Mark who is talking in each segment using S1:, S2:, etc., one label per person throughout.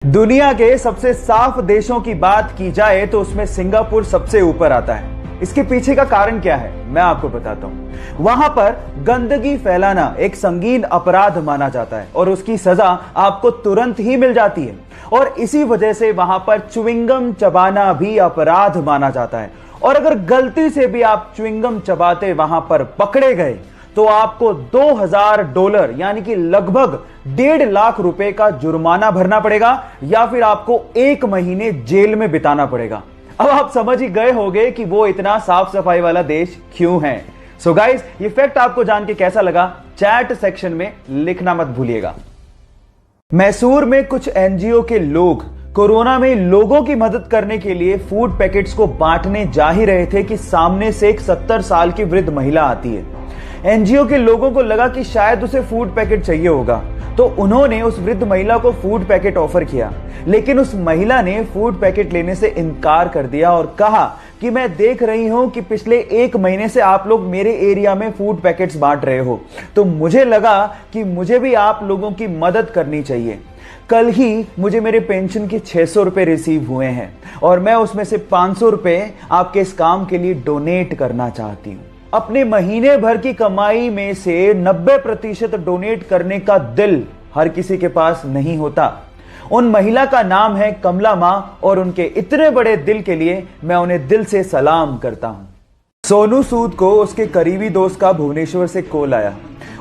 S1: दुनिया के सबसे साफ देशों की बात की जाए तो उसमें सिंगापुर सबसे ऊपर आता है। इसके पीछे का कारण क्या है मैं आपको बताता हूं। वहां पर गंदगी फैलाना एक संगीन अपराध माना जाता है और उसकी सजा आपको तुरंत ही मिल जाती है, और इसी वजह से वहां पर च्युइंगम चबाना भी अपराध माना जाता है। और अगर गलती से भी आप च्युइंगम चबाते वहां पर पकड़े गए तो आपको $2000 यानी कि लगभग 1.5 लाख रुपए का जुर्माना भरना पड़ेगा, या फिर आपको 1 महीने जेल में बिताना पड़ेगा। अब आप समझ ही गए होंगे कि वो इतना साफ सफाई वाला देश क्यों है। सो गाइस, ये फैक्ट आपको जान के कैसा लगा चैट सेक्शन में लिखना मत भूलिएगा। मैसूर में कुछ एनजीओ के लोग कोरोना में लोगों की मदद करने के लिए फूड पैकेट्स को बांटने जा ही रहे थे कि सामने से एक 70 साल की वृद्ध महिला आती है। एनजीओ के लोगों को लगा कि शायद उसे फूड पैकेट चाहिए होगा, तो उन्होंने उस वृद्ध महिला को फूड पैकेट ऑफर किया, लेकिन उस महिला ने फूड पैकेट लेने से इनकार कर दिया और कहा कि मैं देख रही हूं कि पिछले 1 महीने से आप लोग मेरे एरिया में फूड पैकेट्स बांट रहे हो, तो मुझे लगा कि मुझे भी आप लोगों की मदद करनी चाहिए। कल ही मुझे मेरे पेंशन के 600 रुपए रिसीव हुए हैं और मैं उसमें से 500 रुपए आपके इस काम के लिए डोनेट करना चाहती हूं। अपने महीने भर की कमाई में से 90% डोनेट करने का दिल हर किसी के पास नहीं होता। उन महिला का नाम है कमला मां, और उनके इतने बड़े दिल के लिए मैं उन्हें दिल से सलाम करता हूं। सोनू सूद को उसके करीबी दोस्त का भुवनेश्वर से कॉल आया।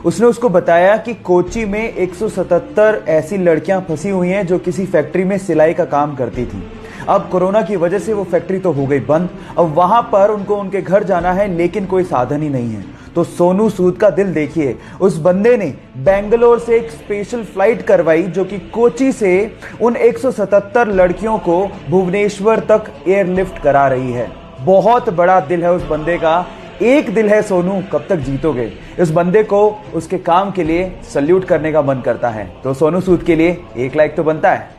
S1: उसने उसको बताया कि कोची में 177 ऐसी लड़कियां फंसी हुई हैं जो किसी फैक्ट्री में सिलाई का काम करती थी। अब कोरोना की वजह से वो फैक्ट्री तो हो गई बंद, अब वहां पर उनको उनके घर जाना है लेकिन कोई साधन ही नहीं है। तो सोनू सूद का दिल देखिए, उस बंदे ने बेंगलोर से एक स्पेशल फ्लाइट करवाई जो कि कोची से उन 177 लड़कियों को भुवनेश्वर तक एयरलिफ्ट करा रही है। बहुत बड़ा दिल है उस बंदे का। एक दिल है सोनू, कब तक जीतोगे। इस बंदे को उसके काम के लिए सल्यूट करने का मन करता है। तो सोनू सूद के लिए 1 लाइक तो बनता है।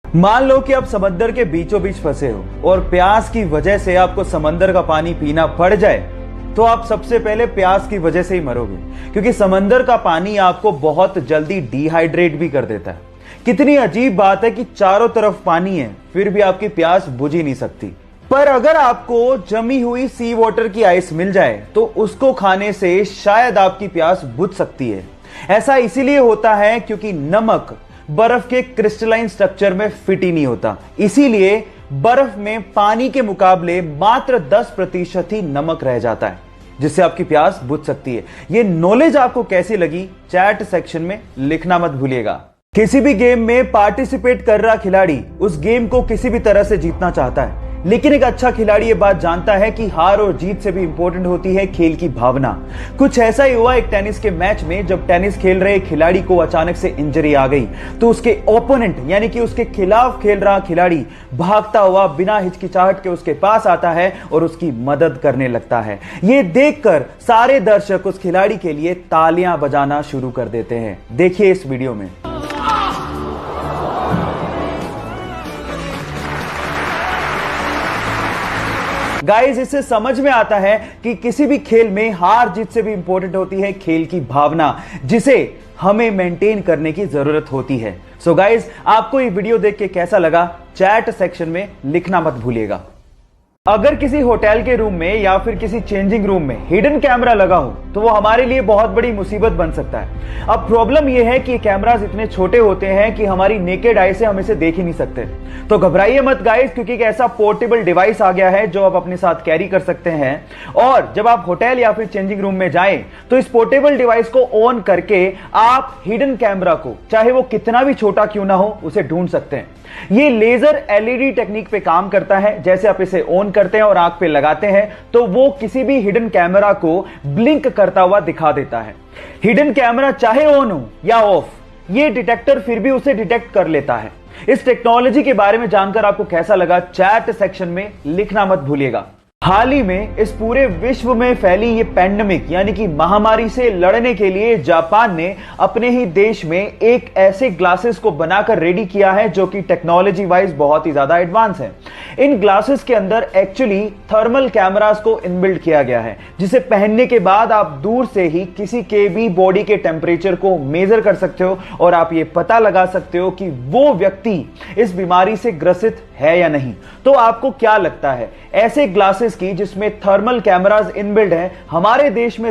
S1: मान लो कि आप समंदर के बीचों बीच फंसे हो और प्यास की वजह से आपको समंदर का पानी पीना पड़ जाए, तो आप सबसे पहले प्यास की वजह से ही मरोगे, क्योंकि समंदर का पानी आपको बहुत जल्दी डिहाइड्रेट भी कर देता है। कितनी अजीब बात है कि चारों तरफ पानी है फिर भी आपकी प्यास बुझ ही नहीं सकती। पर अगर आपको जमी हुई सी वाटर की आइस मिल जाए तो उसको खाने से शायद आपकी प्यास बुझ सकती है। ऐसा इसीलिए होता है क्योंकि नमक बर्फ के क्रिस्टलाइन स्ट्रक्चर में फिट ही नहीं होता, इसीलिए बर्फ में पानी के मुकाबले मात्र 10% ही नमक रह जाता है, जिससे आपकी प्यास बुझ सकती है। यह नॉलेज आपको कैसी लगी चैट सेक्शन में लिखना मत भूलिएगा। किसी भी गेम में पार्टिसिपेट कर रहा खिलाड़ी उस गेम को किसी भी तरह से जीतना चाहता है, लेकिन एक अच्छा खिलाड़ी ये बात जानता है कि हार और जीत से भी इंपॉर्टेंट होती है खेल की भावना। कुछ ऐसा ही हुआ एक टेनिस के मैच में, जब टेनिस खेल रहे खिलाड़ी को अचानक से इंजरी आ गई, तो उसके ओपोनेंट यानी कि उसके खिलाफ खेल रहा खिलाड़ी भागता हुआ बिना हिचकिचाहट के उसके पास आता है और उसकी मदद करने लगता है। ये देखकर सारे दर्शक उस खिलाड़ी के लिए तालियां बजाना शुरू कर देते हैं। देखिए इस वीडियो में। गाइस, इससे समझ में आता है कि किसी भी खेल में हार जीत से भी इंपॉर्टेंट होती है खेल की भावना, जिसे हमें मेंटेन करने की जरूरत होती है। सो गाइस, आपको ये वीडियो देख के कैसा लगा चैट सेक्शन में लिखना मत भूलिएगा। अगर किसी होटल के रूम में या फिर किसी चेंजिंग रूम में हिडन कैमरा लगा हो तो वो हमारे लिए बहुत बड़ी मुसीबत बन सकता है। अब प्रॉब्लम यह है कि कैमरास इतने छोटे होते हैं कि हमारी नेकेड आई से हम इसे देख ही नहीं सकते। तो घबराइए मत गाइस, क्योंकि एक ऐसा पोर्टेबल डिवाइस आ गया है जो आप अपने साथ कैरी कर सकते हैं, और जब आप होटल या फिर चेंजिंग रूम में जाएं तो इस पोर्टेबल डिवाइस को ऑन करके आप हिडन कैमरा को, चाहे वो कितना भी छोटा क्यों ना हो, उसे ढूंढ सकते हैं। ये लेजर एलईडी टेक्निक पे काम करता है। जैसे आप इसे ऑन करते हैं और आंख पे लगाते हैं तो वो किसी भी हिडन कैमरा को ब्लिंक करता हुआ दिखा देता है। हिडन कैमरा चाहे ऑन हो या ऑफ, ये डिटेक्टर फिर भी उसे डिटेक्ट कर लेता है। इस टेक्नोलॉजी के बारे में जानकर आपको कैसा लगा चैट सेक्शन में लिखना मत भूलिएगा। हाल ही में इस पूरे विश्व में फैली ये पैंडेमिक यानी कि महामारी से लड़ने के लिए जापान ने अपने ही देश में एक ऐसे ग्लासेस को बनाकर रेडी किया है जो कि टेक्नोलॉजी वाइज बहुत ही ज्यादा एडवांस है। इन ग्लासेस के अंदर एक्चुअली थर्मल कैमरास को इनबिल्ट किया गया है, जिसे पहनने के बाद आप दूर से ही किसी के भी बॉडी के टेम्परेचर को मेजर कर सकते हो और आप ये पता लगा सकते हो कि वो व्यक्ति इस बीमारी से ग्रसित है या नहीं। तो आपको क्या लगता है, ऐसे ग्लासेस की जिसमें थर्मल कैमरास इनबिल्ट हैं हमारे देश में